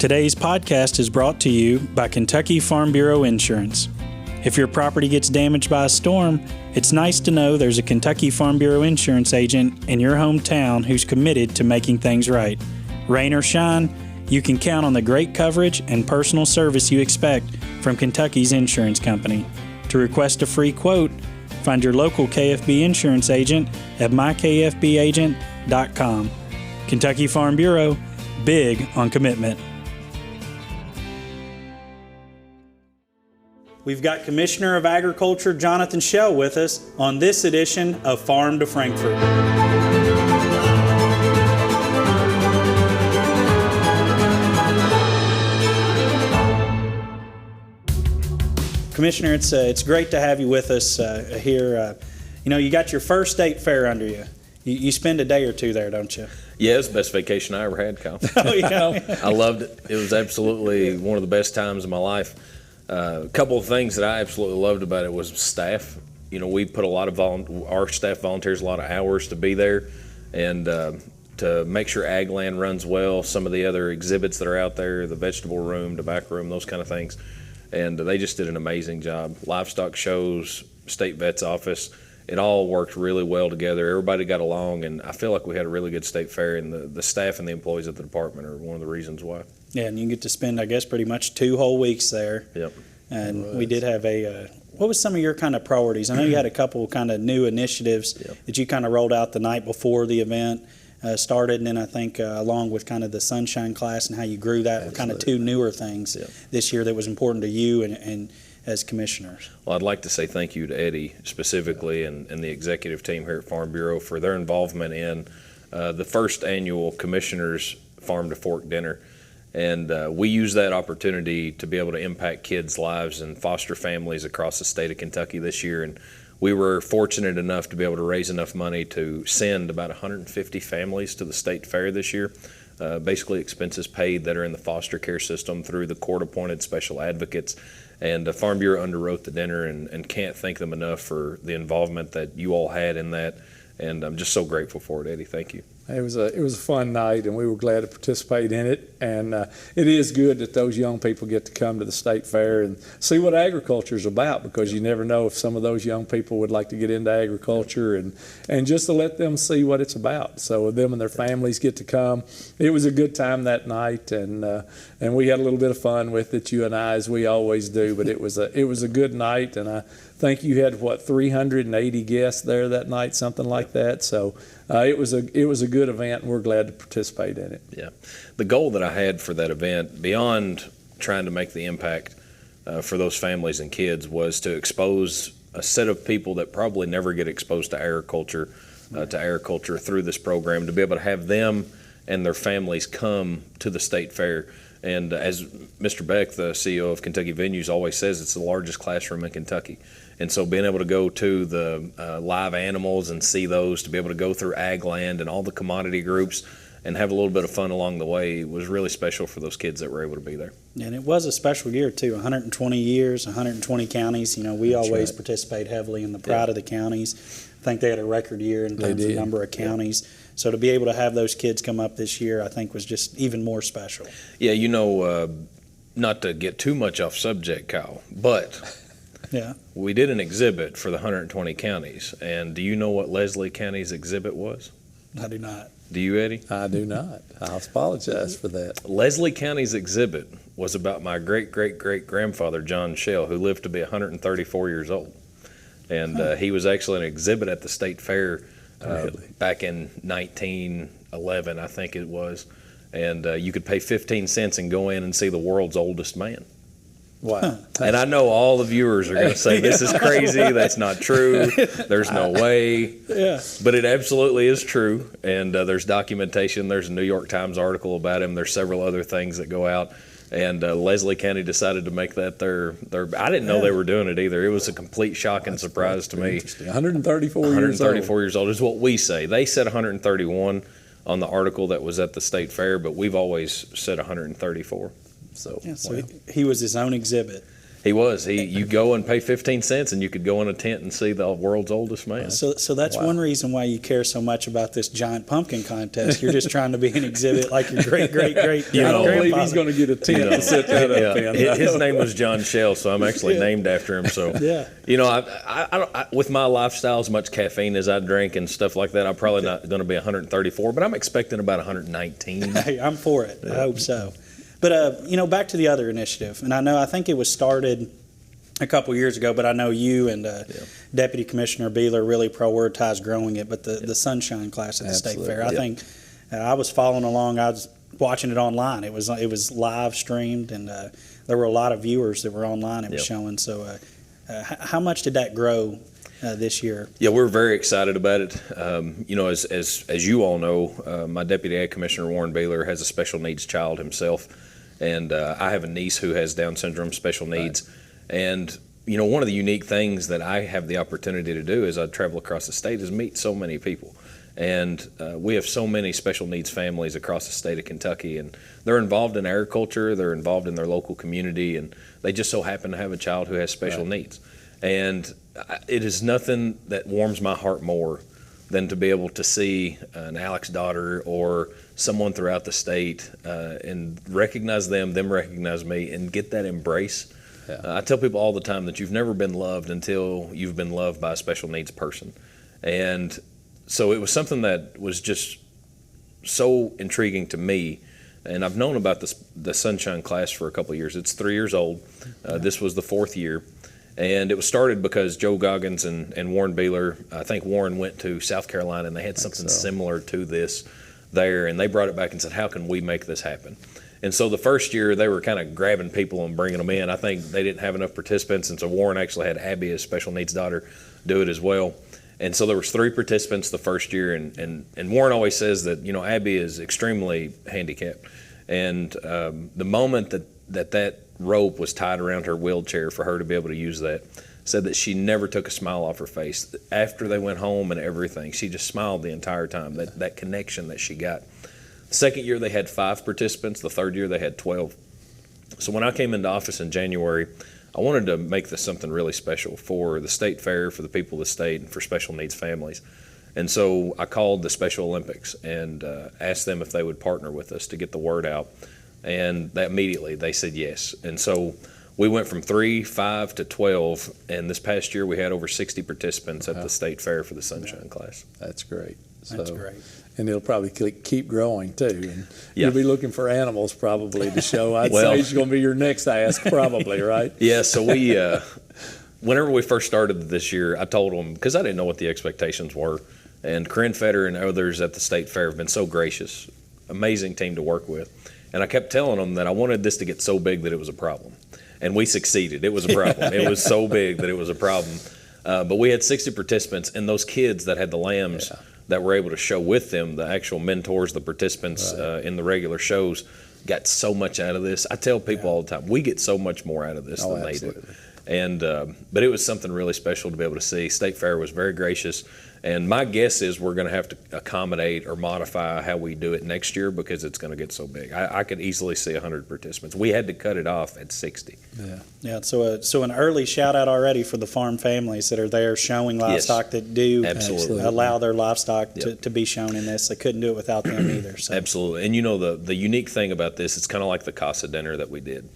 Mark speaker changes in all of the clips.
Speaker 1: Today's podcast is brought to you by Kentucky Farm Bureau Insurance. If your property gets damaged by a storm, it's nice to know there's a Kentucky Farm Bureau insurance agent in your hometown who's committed to making things right. Rain or shine, you can count on the great coverage and personal service you expect from Kentucky's insurance company. To request a free quote, find your local KFB insurance agent at mykfbagent.com. Kentucky Farm Bureau, big on commitment. We've got Commissioner of Agriculture Jonathan Schell with us on this edition of Farm to Frankfort. Commissioner, it's great to have you with us here. You got your first state fair under you. You spend a day or two there, don't you?
Speaker 2: Yeah, it was the best vacation I ever had, Kyle.
Speaker 1: Oh, yeah.
Speaker 2: I loved it. It was absolutely one of the best times of my life. A couple of things that I absolutely loved about it was staff. We put a lot of our staff volunteers a lot of hours to be there and to make sure ag land runs well. Some of the other exhibits that are out there, the vegetable room, tobacco room, those kind of things. And they just did an amazing job. Livestock shows, state vet's office, it all worked really well together. Everybody got along, and I feel like we had a really good state fair, and the staff and the employees at the department are one of the reasons why. Yeah,
Speaker 1: and you get to spend, I guess, pretty much 2 whole weeks there.
Speaker 2: Yep.
Speaker 1: And we did have what was some of your kind of priorities? I know you had a couple kind of new initiatives that you kind of rolled out the night before the event started, and then I think along with kind of the Sunshine Class and how you grew that were kind of 2 newer things this year that was important to you and as commissioners.
Speaker 2: Well, I'd like to say thank you to Eddie specifically and the executive team here at Farm Bureau for their involvement in the first annual Commissioners Farm to Fork Dinner. And we use that opportunity to be able to impact kids' lives and foster families across the state of Kentucky this year. And we were fortunate enough to be able to raise enough money to send about 150 families to the state fair this year. Basically expenses paid that are in the foster care system through the court-appointed special advocates. And Farm Bureau underwrote the dinner and can't thank them enough for the involvement that you all had in that. And I'm just so grateful for it, Eddie. Thank you.
Speaker 3: It was a fun night, and we were glad to participate in it. And it is good that those young people get to come to the state fair and see what agriculture is about, because you never know if some of those young people would like to get into agriculture, and just to let them see what it's about. So them and their families get to come. It was a good time that night, and we had a little bit of fun with it, you and I, as we always do. But it was a good night, and I think you had 380 guests there that night, something like that. So it was a good event, and we're glad to participate in it.
Speaker 2: Yeah, the goal that I had for that event, beyond trying to make the impact for those families and kids, was to expose a set of people that probably never get exposed to agriculture through this program, to be able to have them and their families come to the state fair. And as Mr. Beck, the CEO of Kentucky Venues, always says, it's the largest classroom in Kentucky. And so being able to go to the live animals and see those, to be able to go through ag land and all the commodity groups and have a little bit of fun along the way, was really special for those kids that were able to be there.
Speaker 1: And it was a special year, too. 120 years, 120 counties. We always participate heavily in the pride of the counties. I think they had a record year in terms of number of counties. So to be able to have those kids come up this year, I think, was just even more special.
Speaker 2: Yeah, not to get too much off subject, Kyle, but we did an exhibit for the 120 counties. And do you know what Leslie County's exhibit was?
Speaker 1: I do not.
Speaker 2: Do you, Eddie?
Speaker 3: I do not. I'll apologize for that.
Speaker 2: Leslie County's exhibit was about my great-great-great-grandfather, John Schell, who lived to be 134 years old. And he was actually an exhibit at the state fair back in 1911, I think it was. And you could pay 15 cents and go in and see the world's oldest man.
Speaker 3: Wow.
Speaker 2: And I know all the viewers are going to say, this is crazy, that's not true, there's no way.
Speaker 1: Yeah.
Speaker 2: But it absolutely is true, and there's documentation. There's a New York Times article about him. There's several other things that go out. And Leslie County decided to make that their I didn't know they were doing it either. It was a complete shock and surprise to me.
Speaker 3: 134
Speaker 2: years old is what we say. They said 131 on the article that was at the state fair, but we've always said 134.
Speaker 1: So he was his own exhibit.
Speaker 2: He was. You go and pay 15 cents, and you could go in a tent and see the world's oldest man.
Speaker 1: So that's one reason why you care so much about this giant pumpkin contest. You're just trying to be an exhibit like your great
Speaker 3: I don't believe he's going to get a tent to sit that up in.
Speaker 2: His name was John Shell, so I'm actually named after him. So with my lifestyle, as much caffeine as I drink and stuff like that, I'm probably not going to be 134, but I'm expecting about 119.
Speaker 1: Hey, I'm for it. I hope so. But, back to the other initiative, and I think it was started a couple years ago, but I know you and Deputy Commissioner Beeler really prioritized growing it, but the Sunshine Class at the State Fair, I think I was following along. I was watching it online. It was live streamed, and there were a lot of viewers that were online it was showing. So how much did that grow this year?
Speaker 2: Yeah, we're very excited about it. As you all know, my Deputy Ag Commissioner Warren Beeler has a special needs child himself. And I have a niece who has Down syndrome, special needs. Right. And, one of the unique things that I have the opportunity to do as I travel across the state is meet so many people. And we have so many special needs families across the state of Kentucky, and they're involved in agriculture, they're involved in their local community, and they just so happen to have a child who has special needs. And it is nothing that warms my heart more than to be able to see an Alex daughter or someone throughout the state and recognize them recognize me, and get that embrace. I tell people all the time that you've never been loved until you've been loved by a special needs person. And so it was something that was just so intriguing to me. And I've known about the Sunshine Class for a couple of years. It's 3 years old. This was the 4th year. And it was started because Joe Goggins and Warren Beeler, I think Warren went to South Carolina, and they had something similar to this there, and they brought it back and said, how can we make this happen? And so the first year, they were kind of grabbing people and bringing them in. I think they didn't have enough participants, and so Warren actually had Abby, his special needs daughter, do it as well. And so there was 3 participants the first year, and Warren always says that, Abby is extremely handicapped. And the moment that rope was tied around her wheelchair for her to be able to use that, said that she never took a smile off her face. After they went home and everything, she just smiled the entire time, that connection that she got. The second year, they had 5 participants. The third year, they had 12. So when I came into office in January, I wanted to make this something really special for the state fair, for the people of the state, and for special needs families. And so I called the Special Olympics and asked them if they would partner with us to get the word out. And immediately they said yes. And so we went from 3, 5 to 12, and this past year we had over 60 participants at the state fair for the Sunshine Class.
Speaker 3: That's great.
Speaker 1: That's great.
Speaker 3: And it'll probably keep growing too. And you'll be looking for animals probably to show. I'd say it's going to be your next ask probably, right?
Speaker 2: Yeah, so we, whenever we first started this year, I told them, because I didn't know what the expectations were, and Corinne Fetter and others at the state fair have been so gracious, amazing team to work with. And I kept telling them that I wanted this to get so big that it was a problem. And we succeeded. It was a problem. It was so big that it was a problem. But we had 60 participants, and those kids that had the lambs that were able to show with them, the actual mentors, the participants in the regular shows, got so much out of this. I tell people all the time, we get so much more out of this than they do. And but it was something really special to be able to see. State Fair was very gracious. And my guess is we're going to have to accommodate or modify how we do it next year because it's going to get so big. I could easily see 100 participants. We had to cut it off at 60.
Speaker 1: Yeah. So an early shout out already for the farm families that are there showing livestock that do allow their livestock to be shown in this. They couldn't do it without them either. So.
Speaker 2: Absolutely. And the unique thing about this, it's kind of like the Casa dinner that we did,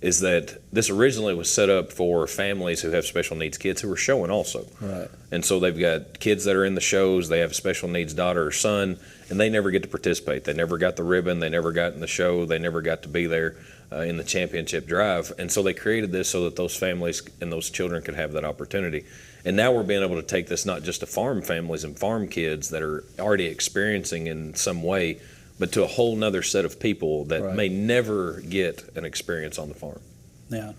Speaker 2: is that this originally was set up for families who have special needs kids who are showing also.
Speaker 3: Right.
Speaker 2: And so they've got kids that are in the shows, they have a special needs daughter or son, and they never get to participate. They never got the ribbon, they never got in the show, they never got to be there in the championship drive. And so they created this so that those families and those children could have that opportunity. And now we're being able to take this not just to farm families and farm kids that are already experiencing in some way, but to a whole nother set of people that may never get an experience on the farm.
Speaker 1: Yeah.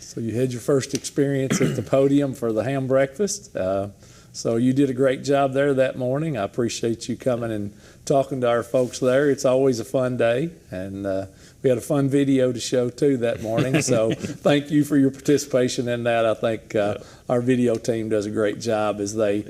Speaker 3: So you had your first experience at the podium for the ham breakfast. So you did a great job there that morning. I appreciate you coming and talking to our folks there. It's always a fun day, and we had a fun video to show too that morning. So thank you for your participation in that. I think our video team does a great job as they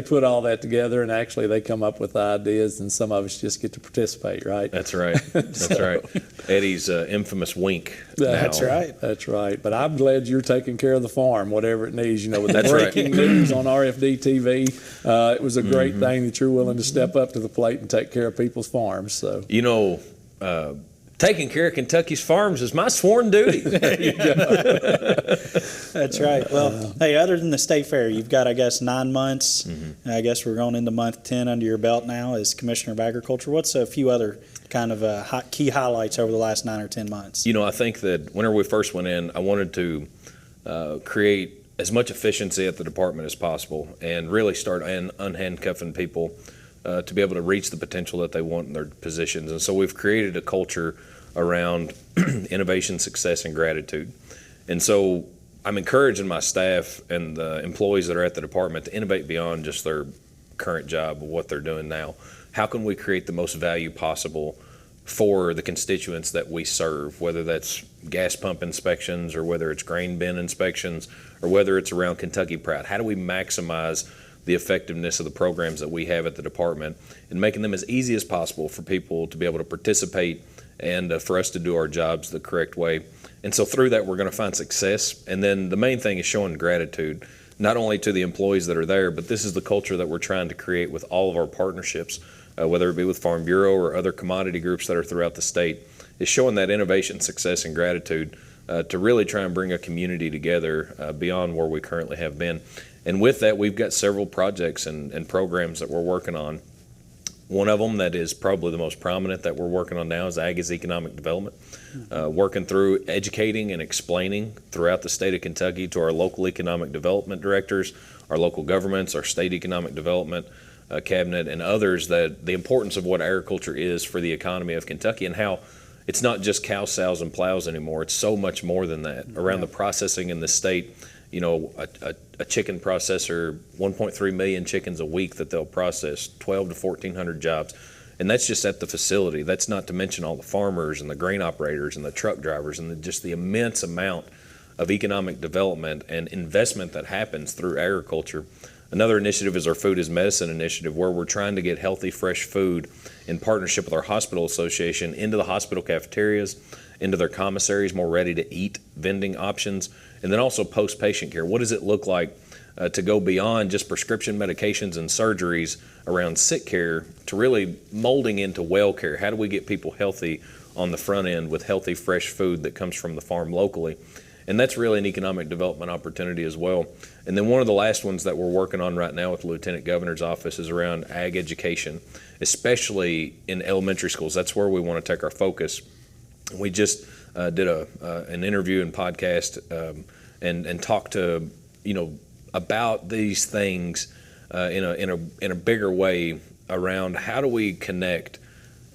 Speaker 3: put all that together, and actually they come up with ideas, and some of us just get to participate, right?
Speaker 2: That's right. That's right. Eddie's infamous wink.
Speaker 3: That's
Speaker 2: now.
Speaker 3: right. That's right. But I'm glad you're taking care of the farm, whatever it needs. You know, with the
Speaker 2: That's
Speaker 3: breaking news on RFD TV, it was a great thing that you're willing to step up to the plate and take care of people's farms. So
Speaker 2: You know, taking care of Kentucky's farms is my sworn duty.
Speaker 1: That's right. Well, hey, other than the state fair, you've got, I guess, 9 months. I guess we're going into month 10 under your belt now as Commissioner of Agriculture. What's a few other kind of key highlights over the last 9 or 10 months?
Speaker 2: You know, I think that whenever we first went in, I wanted to create as much efficiency at the department as possible and really start unhandcuffing people to be able to reach the potential that they want in their positions. And so we've created a culture around innovation, success, and gratitude. And so I'm encouraging my staff and the employees that are at the department to innovate beyond just their current job of what they're doing now. How can we create the most value possible for the constituents that we serve, whether that's gas pump inspections or whether it's grain bin inspections or whether it's around Kentucky Proud? How do we maximize the effectiveness of the programs that we have at the department and making them as easy as possible for people to be able to participate and for us to do our jobs the correct way? And so through that, we're going to find success. And then the main thing is showing gratitude, not only to the employees that are there, but this is the culture that we're trying to create with all of our partnerships, whether it be with Farm Bureau or other commodity groups that are throughout the state, is showing that innovation, success, and gratitude to really try and bring a community together beyond where we currently have been. And with that, we've got several projects and programs that we're working on. One of them that is probably the most prominent that we're working on now is Ag is Economic Development, working through educating and explaining throughout the state of Kentucky to our local economic development directors, our local governments, our state economic development cabinet, and others that the importance of what agriculture is for the economy of Kentucky and how it's not just cows, sows, and plows anymore. It's so much more than that. Around the processing in the state, you know, a chicken processor, 1.3 million chickens a week that they'll process, 12 to 1,400 jobs. And that's just at the facility. That's not to mention all the farmers and the grain operators and the truck drivers and just the immense amount of economic development and investment that happens through agriculture. Another initiative is our Food is Medicine initiative, where we're trying to get healthy, fresh food in partnership with our hospital association into the hospital cafeterias, into their commissaries, more ready-to-eat vending options, and then also post-patient care. What does it look like to go beyond just prescription medications and surgeries around sick care to really molding into well care? How do we get people healthy on the front end with healthy, fresh food that comes from the farm locally? And that's really an economic development opportunity as well. And then one of the last ones that we're working on right now with the Lieutenant Governor's office is around ag education, especially in elementary schools. That's where we want to take our focus. We just did an interview and podcast and talked to, you know, about these things in a bigger way around how do we connect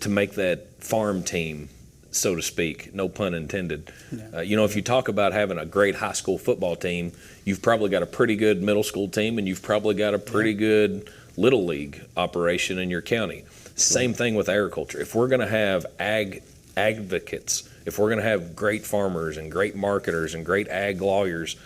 Speaker 2: to make that farm team, so to speak, no pun intended.
Speaker 1: Yeah.
Speaker 2: You know, if you talk about having a great high school football team, you've probably got a pretty good middle school team, and you've probably got a pretty good little league operation in your county. Same thing with agriculture. If we're going to have ag advocates, if we're going to have great farmers and great marketers and great ag lawyers,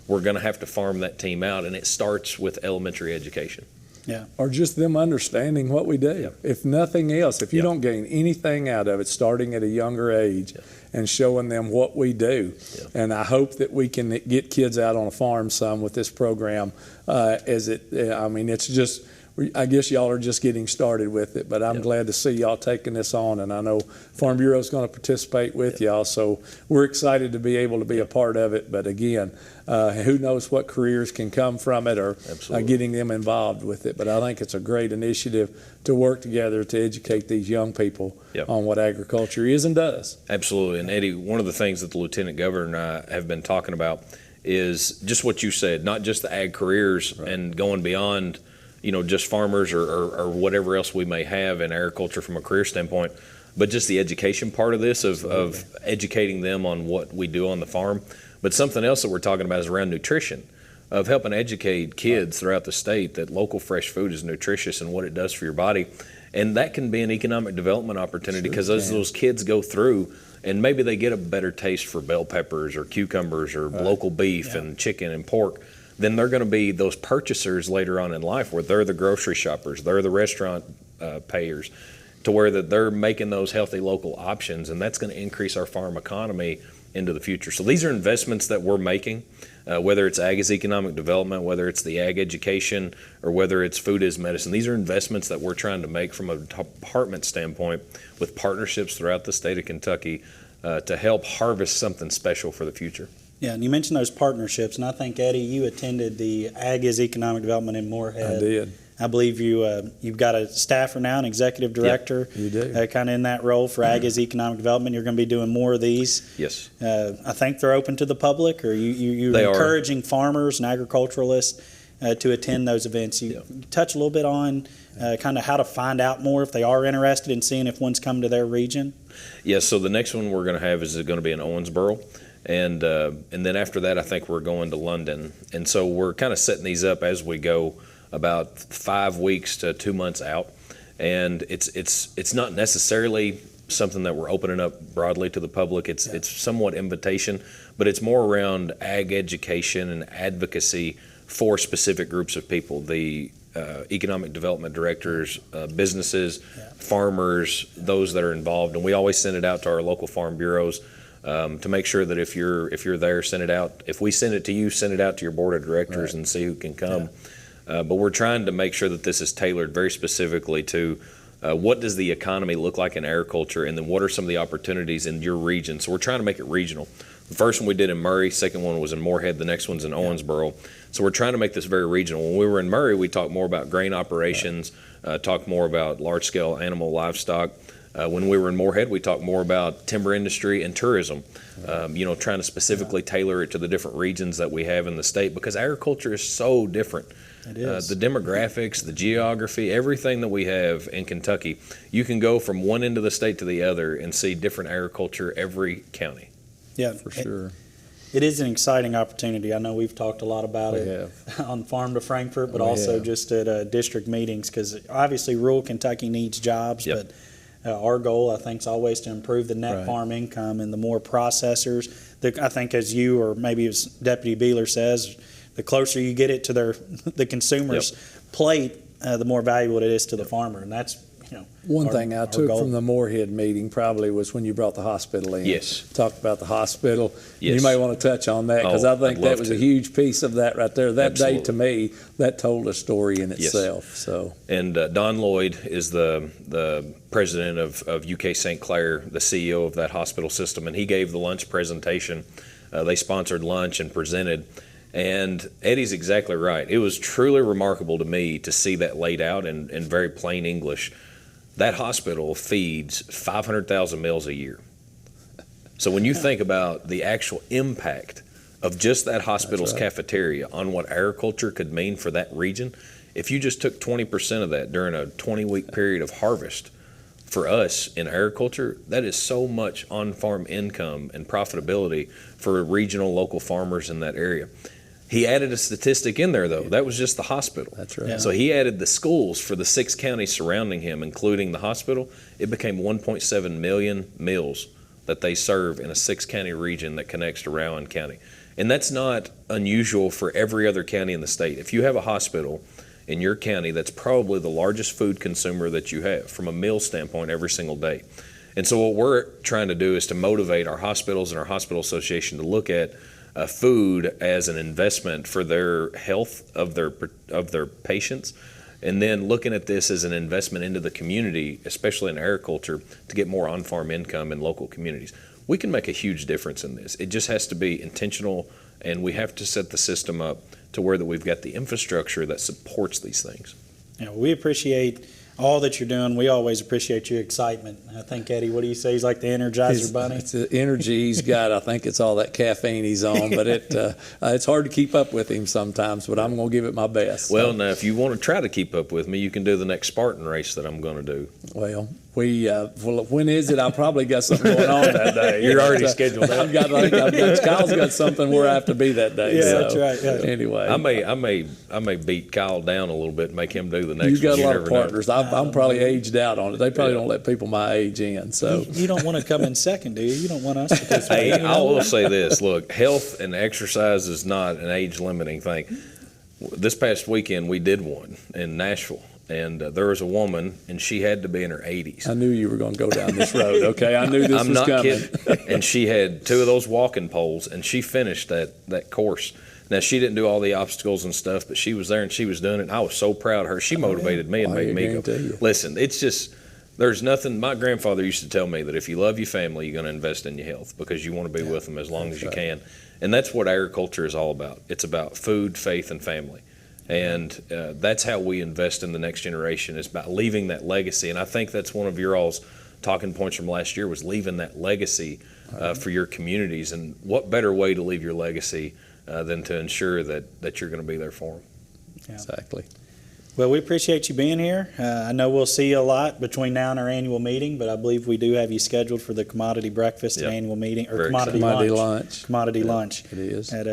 Speaker 2: we're going to have to farm that team out, and it starts with elementary education.
Speaker 1: Yeah.
Speaker 3: Or just them understanding what we do. If nothing else, if you don't gain anything out of it, starting at a younger age and showing them what we do. And I hope that we can get kids out on a farm some with this program. It's just, I guess y'all are just getting started with it, but I'm glad to see y'all taking this on, and I know Farm Bureau is going to participate with y'all, so we're excited to be able to be a part of it. But again, who knows what careers can come from it or getting them involved with it. But I think it's a great initiative to work together to educate these young people on what agriculture is and does.
Speaker 2: Absolutely. And Eddie, one of the things that the Lieutenant Governor and I have been talking about is just what you said, not just the ag careers and going beyond, you know, just farmers or whatever else we may have in agriculture from a career standpoint, but just the education part of this, of educating them on what we do on the farm. But something else that we're talking about is around nutrition, of helping educate kids throughout the state that local fresh food is nutritious and what it does for your body. And that can be an economic development opportunity because
Speaker 3: Sure
Speaker 2: as
Speaker 3: can.
Speaker 2: those kids go through, and maybe they get a better taste for bell peppers or cucumbers or local beef and chicken and pork, then they're going to be those purchasers later on in life where they're the grocery shoppers, they're the restaurant payers, to where that they're making those healthy local options, and that's going to increase our farm economy into the future. So these are investments that we're making, whether it's ag as economic development, whether it's the ag education, or whether it's food as medicine. These are investments that we're trying to make from a department standpoint with partnerships throughout the state of Kentucky to help harvest something special for the future.
Speaker 1: Yeah, and you mentioned those partnerships, and I think, Eddie, you attended the Ag is Economic Development in Moorhead.
Speaker 3: I did.
Speaker 1: I believe you've got a staffer now, an executive director.
Speaker 3: You do.
Speaker 1: Kind of in that role for Ag is Economic Development. You're going to be doing more of these.
Speaker 2: Yes.
Speaker 1: I think they're open to the public, or you're
Speaker 2: They are.
Speaker 1: encouraging farmers and agriculturalists to attend those events. You touch a little bit on kind of how to find out more if they are interested in seeing if one's come to their region.
Speaker 2: Yes, so the next one we're going to have is going to be in Owensboro. And then after that, I think we're going to London. And so we're kind of setting these up as we go, about 5 weeks to 2 months out. And it's not necessarily something that we're opening up broadly to the public. It's somewhat invitation, but it's more around ag education and advocacy for specific groups of people. The economic development directors, businesses, farmers, those that are involved. And we always send it out to our local farm bureaus. To make sure that if you're there, send it out. If we send it to you, send it out to your board of directors and see who can come. But we're trying to make sure that this is tailored very specifically to what does the economy look like in agriculture, and then what are some of the opportunities in your region. So we're trying to make it regional. The first one we did in Murray, second one was in Moorhead, the next one's in Owensboro. So we're trying to make this very regional. When we were in Murray, we talked more about grain operations, talked more about large-scale animal livestock. When we were in Moorhead, we talked more about timber industry and tourism, trying to specifically tailor it to the different regions that we have in the state, because agriculture is so different.
Speaker 1: It is.
Speaker 2: The demographics, the geography, everything that we have in Kentucky, you can go from one end of the state to the other and see different agriculture every county.
Speaker 1: Yeah,
Speaker 3: For sure.
Speaker 1: It is an exciting opportunity. I know we've talked a lot about
Speaker 3: We
Speaker 1: it
Speaker 3: have.
Speaker 1: on Farm to Frankfort, but
Speaker 3: We
Speaker 1: also
Speaker 3: have.
Speaker 1: just at district meetings, because obviously rural Kentucky needs jobs,
Speaker 2: Yep.
Speaker 1: but our goal, I think, is always to improve the net
Speaker 3: Right.
Speaker 1: farm income, and the more processors, I think as you or maybe as Deputy Beeler says, the closer you get it to the consumer's plate, the more valuable it is to the farmer, and that's
Speaker 3: One
Speaker 1: our-
Speaker 3: thing I
Speaker 1: our
Speaker 3: took
Speaker 1: goal.
Speaker 3: from the Moorhead meeting probably was when you brought the hospital in.
Speaker 2: Yes.
Speaker 3: Talked about the hospital.
Speaker 2: Yes.
Speaker 3: You may want to touch on that, because
Speaker 2: Oh,
Speaker 3: I think
Speaker 2: I'd
Speaker 3: that
Speaker 2: love
Speaker 3: was
Speaker 2: to.
Speaker 3: a huge piece of that right there. That day, to
Speaker 2: Absolutely.
Speaker 3: me, that told a story in
Speaker 2: Yes.
Speaker 3: itself. So
Speaker 2: And Don Lloyd is the president of UK St. Clair, the CEO of that hospital system, and he gave the lunch presentation. They sponsored lunch and presented. And Eddie's exactly right. It was truly remarkable to me to see that laid out in very plain English. That hospital feeds 500,000 meals a year. So when you think about the actual impact of just that hospital's
Speaker 3: That's right.
Speaker 2: cafeteria on what agriculture could mean for that region, if you just took 20% of that during a 20-week period of harvest, for us in agriculture, that is so much on-farm income and profitability for regional local farmers in that area. He added a statistic in there, though. That was just the hospital.
Speaker 3: that's right.
Speaker 1: Yeah.
Speaker 2: So he added the schools for the 6 counties surrounding him, including the hospital. It became 1.7 million meals that they serve in a 6-county region that connects to Rowan County. And that's not unusual for every other county in the state. If you have a hospital in your county, that's probably the largest food consumer that you have from a meal standpoint every single day. And so what we're trying to do is to motivate our hospitals and our hospital association to look at food as an investment for their health of their patients, and then looking at this as an investment into the community, especially in agriculture, to get more on-farm income in local communities. We can make a huge difference in this. It just has to be intentional, and we have to set the system up to where that we've got the infrastructure that supports these things.
Speaker 1: We appreciate all that you're doing. We always appreciate your excitement. I think, Eddie, what do you say? He's like the Energizer Bunny.
Speaker 3: It's the energy he's got. I think it's all that caffeine he's on, but it's hard to keep up with him sometimes, but I'm going to give it my best.
Speaker 2: Well, now, if you want to try to keep up with me, you can do the next Spartan race that I'm going to do.
Speaker 3: Well, Well, when is it? I probably got something going on that day.
Speaker 2: You're already scheduled.
Speaker 3: I've got Kyle's got something where I have to be that day.
Speaker 1: Yeah,
Speaker 3: so,
Speaker 1: that's right. Yeah.
Speaker 3: Anyway,
Speaker 2: I may beat Kyle down a little bit and make him do the next.
Speaker 3: You got
Speaker 2: one.
Speaker 3: a lot
Speaker 2: You
Speaker 3: of
Speaker 2: never know.
Speaker 3: partners. I'm probably aged out on it. They probably don't let people my age in. So
Speaker 1: You don't want to come in second, do you? You don't want us to participate.
Speaker 2: Hey,
Speaker 1: you know?
Speaker 2: I will say this: look, health and exercise is not an age limiting thing. This past weekend, we did one in Nashville. And there was a woman, and she had to be in her 80s.
Speaker 3: I knew you were going to go down this road. Okay, I knew this
Speaker 2: I'm
Speaker 3: was
Speaker 2: not
Speaker 3: coming.
Speaker 2: kidding. And she had 2 of those walking poles, and she finished that course. Now, she didn't do all the obstacles and stuff, but she was there and she was doing it. And I was so proud of her. She motivated me and
Speaker 3: Well,
Speaker 2: made me go,
Speaker 3: guarantee you.
Speaker 2: listen, it's just, there's nothing. My grandfather used to tell me that if you love your family, you're going to invest in your health because you want to be with them as long as you can. And that's what agriculture is all about. It's about food, faith, and family. And that's how we invest in the next generation, is by leaving that legacy. And I think that's one of your all's talking points from last year, was leaving that legacy for your communities. And what better way to leave your legacy than to ensure that you're going to be there for them.
Speaker 1: Yeah.
Speaker 3: Exactly.
Speaker 1: Well, we appreciate you being here. I know we'll see you a lot between now and our annual meeting, but I believe we do have you scheduled for the commodity breakfast and
Speaker 2: Yep.
Speaker 1: annual meeting, or
Speaker 2: Very
Speaker 1: commodity
Speaker 3: Commodity
Speaker 1: lunch.
Speaker 3: lunch.
Speaker 1: Commodity lunch
Speaker 3: It is.
Speaker 1: at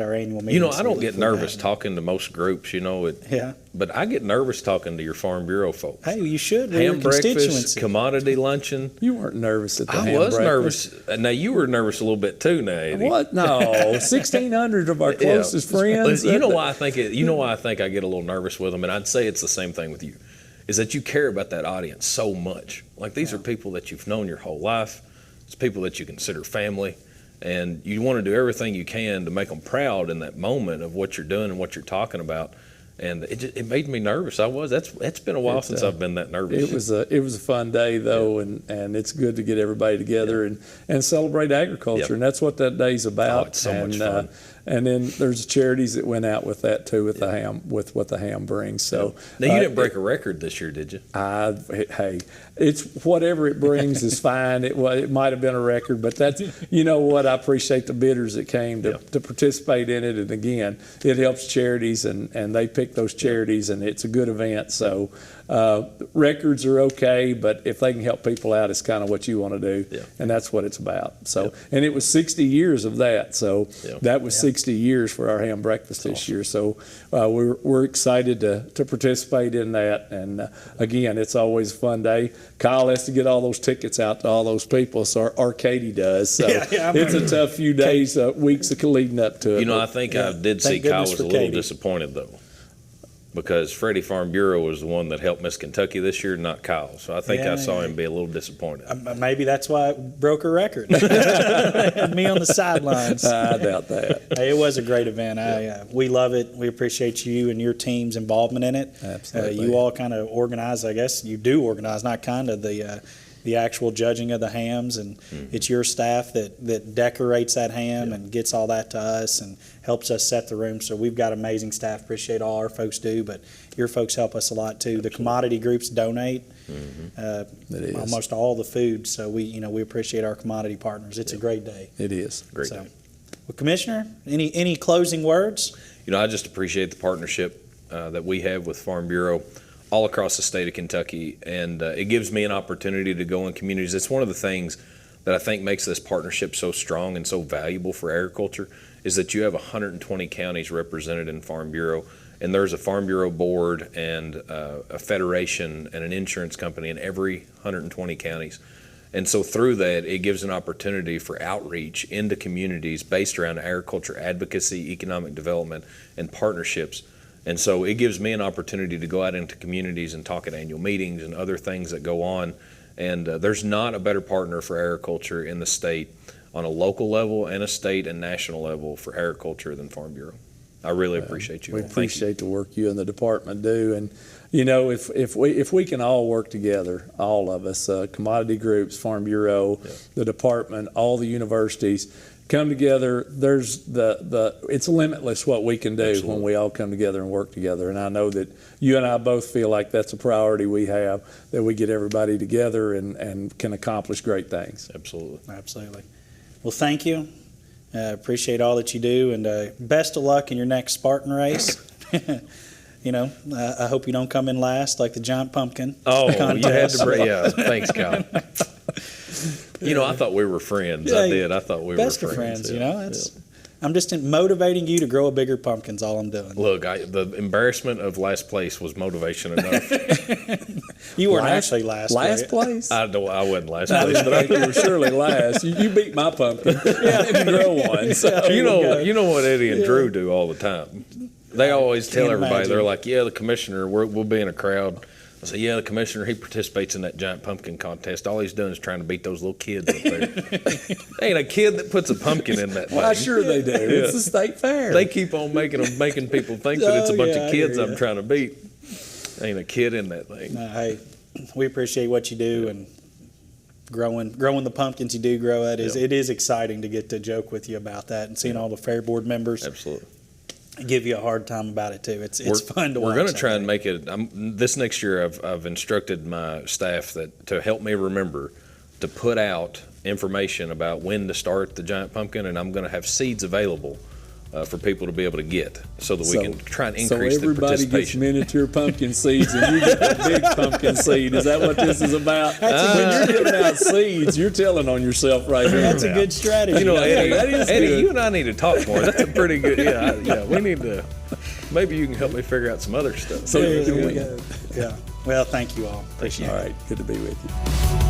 Speaker 1: our annual meeting.
Speaker 2: You know,
Speaker 1: So
Speaker 2: I
Speaker 1: we
Speaker 2: don't
Speaker 1: look
Speaker 2: get
Speaker 1: forward to
Speaker 2: nervous
Speaker 1: having
Speaker 2: talking to most groups,
Speaker 1: Yeah.
Speaker 2: but I get nervous talking to your Farm Bureau folks.
Speaker 1: Hey, you should. We're your
Speaker 2: Ham breakfast,
Speaker 1: constituency.
Speaker 2: commodity luncheon.
Speaker 3: You weren't nervous at the
Speaker 2: I
Speaker 3: ham
Speaker 2: was
Speaker 3: breakfast.
Speaker 2: nervous. Now, you were nervous a little bit too, now, Eddie.
Speaker 3: What? No, 1,600 of our closest friends.
Speaker 2: You know why I think you know why I think I get a little nervous with them, and I'd say it's the same thing with you, is that you care about that audience so much. Like, these are people that you've known your whole life. It's people that you consider family, and you want to do everything you can to make them proud in that moment of what you're doing and what you're talking about. And it made me nervous. It's been a while since I've been that nervous.
Speaker 3: It was a fun day though, and it's good to get everybody together and celebrate agriculture,
Speaker 2: Yep.
Speaker 3: and that's what that day's about.
Speaker 2: Oh, it's so much fun.
Speaker 3: And then there's charities that went out with that too, with the ham, with what the ham brings. So
Speaker 2: Now, you didn't break a record this year, did you?
Speaker 3: Hey, it's whatever it brings is fine. It might have been a record, but that's, you know what, I appreciate the bidders that came to participate in it. And again, it helps charities, and they pick those charities, and it's a good event. So records are okay, but if they can help people out, it's kind of what you want to do.
Speaker 2: Yeah.
Speaker 3: And that's what it's about. So, and it was 60 years of that. So that was 60 years for our ham breakfast this year. So we're excited to participate in that. And again, it's always a fun day. Kyle has to get all those tickets out to all those people, or Katie does. So it's a tough few days, weeks leading up to it.
Speaker 2: You know, I think I did see
Speaker 1: Thank
Speaker 2: Kyle
Speaker 1: goodness
Speaker 2: was
Speaker 1: for
Speaker 2: a little
Speaker 1: Katie.
Speaker 2: disappointed, though, because Freddie Farm Bureau was the one that helped Miss Kentucky this year, not Kyle. So I think I saw him be a little disappointed.
Speaker 1: Maybe that's why it broke a record. Me on the sidelines.
Speaker 3: I doubt that.
Speaker 1: Hey, it was a great event. We love it. We appreciate you and your team's involvement in it.
Speaker 3: Absolutely.
Speaker 1: You all kind of organize, I guess you do organize, not kind of, the actual judging of the hams, and it's your staff that decorates that ham and gets all that to us and helps us set the room. So we've got amazing staff. Appreciate all our folks do, but your folks help us a lot too. The commodity groups donate
Speaker 3: It is.
Speaker 1: almost all the food, so we appreciate our commodity partners. It's a great day.
Speaker 3: It is.
Speaker 2: Great.
Speaker 1: So, well, Commissioner, any closing words?
Speaker 2: You know, I just appreciate the partnership that we have with Farm Bureau all across the state of Kentucky, and it gives me an opportunity to go in communities. It's one of the things that I think makes this partnership so strong and so valuable for agriculture, is that you have 120 counties represented in Farm Bureau, and there's a Farm Bureau board and a federation and an insurance company in every 120 counties. And so through that, it gives an opportunity for outreach into communities based around agriculture advocacy, economic development, and partnerships. And so it gives me an opportunity to go out into communities and talk at annual meetings and other things that go on. And there's not a better partner for agriculture in the state on a local level and a state and national level for agriculture than Farm Bureau. I really appreciate you.
Speaker 3: We
Speaker 2: Thank you.
Speaker 3: appreciate the work you and the department do, and you know, if we can all work together, all of us, commodity groups, Farm Bureau, the department, all the universities, come together, it's limitless what we can do.
Speaker 2: Absolutely.
Speaker 3: When we all come together and work together. And I know that you and I both feel like that's a priority we have, that we get everybody together and can accomplish great things.
Speaker 2: Absolutely.
Speaker 1: Absolutely. Well, thank you. Appreciate all that you do, and best of luck in your next Spartan race. I hope you don't come in last like the giant pumpkin.
Speaker 2: Oh,
Speaker 1: contest.
Speaker 2: you had to bring. Yeah, thanks, Kyle. I thought we were friends.
Speaker 1: Yeah,
Speaker 2: I did. I thought we
Speaker 1: best
Speaker 2: were
Speaker 1: of friends.
Speaker 2: Yeah.
Speaker 1: I'm just motivating you to grow a bigger pumpkin's all I'm doing.
Speaker 2: Look, the embarrassment of last place was motivation enough.
Speaker 1: You weren't actually last.
Speaker 3: Last place?
Speaker 2: I wasn't last
Speaker 3: I
Speaker 2: place,
Speaker 3: didn't
Speaker 2: but I
Speaker 3: think you were surely last. You beat my pumpkin. I didn't grow one. So
Speaker 2: you know what Eddie and Drew do all the time. They always tell
Speaker 1: Can't
Speaker 2: everybody,
Speaker 1: imagine.
Speaker 2: they're like, yeah, the commissioner, we'll be in a crowd. I say, yeah, the commissioner, he participates in that giant pumpkin contest. All he's doing is trying to beat those little kids up there. Ain't a kid that puts a pumpkin in that thing.
Speaker 3: Why, sure they do. It's the state fair.
Speaker 2: They keep on making people think that it's a bunch of kids
Speaker 1: I
Speaker 2: I'm trying to beat. Ain't a kid in that thing.
Speaker 1: Hey, we appreciate what you do and growing the pumpkins you do grow. It is exciting to get to joke with you about that and seeing all the fair board members
Speaker 2: Absolutely.
Speaker 1: give you a hard time about it too. It's fun to watch.
Speaker 2: We're going to try
Speaker 1: that
Speaker 2: and make it. This next year, I've instructed my staff to help me remember to put out information about when to start the giant pumpkin, and I'm going to have seeds available for people to be able to get, so that we can try and increase the
Speaker 3: everybody
Speaker 2: participation.
Speaker 3: gets miniature pumpkin seeds, and you get the big pumpkin seed. Is that what this is about? When you're giving out seeds, you're telling on yourself right here.
Speaker 1: That's a good strategy.
Speaker 2: Eddie,
Speaker 3: that is
Speaker 2: Eddie,
Speaker 3: good.
Speaker 2: you and I need to talk more. That's a pretty good. Yeah. We need to. Maybe you can help me figure out some other stuff.
Speaker 3: So
Speaker 1: Yeah. Well, thank you all. Appreciate it.
Speaker 3: All right, good to be with you.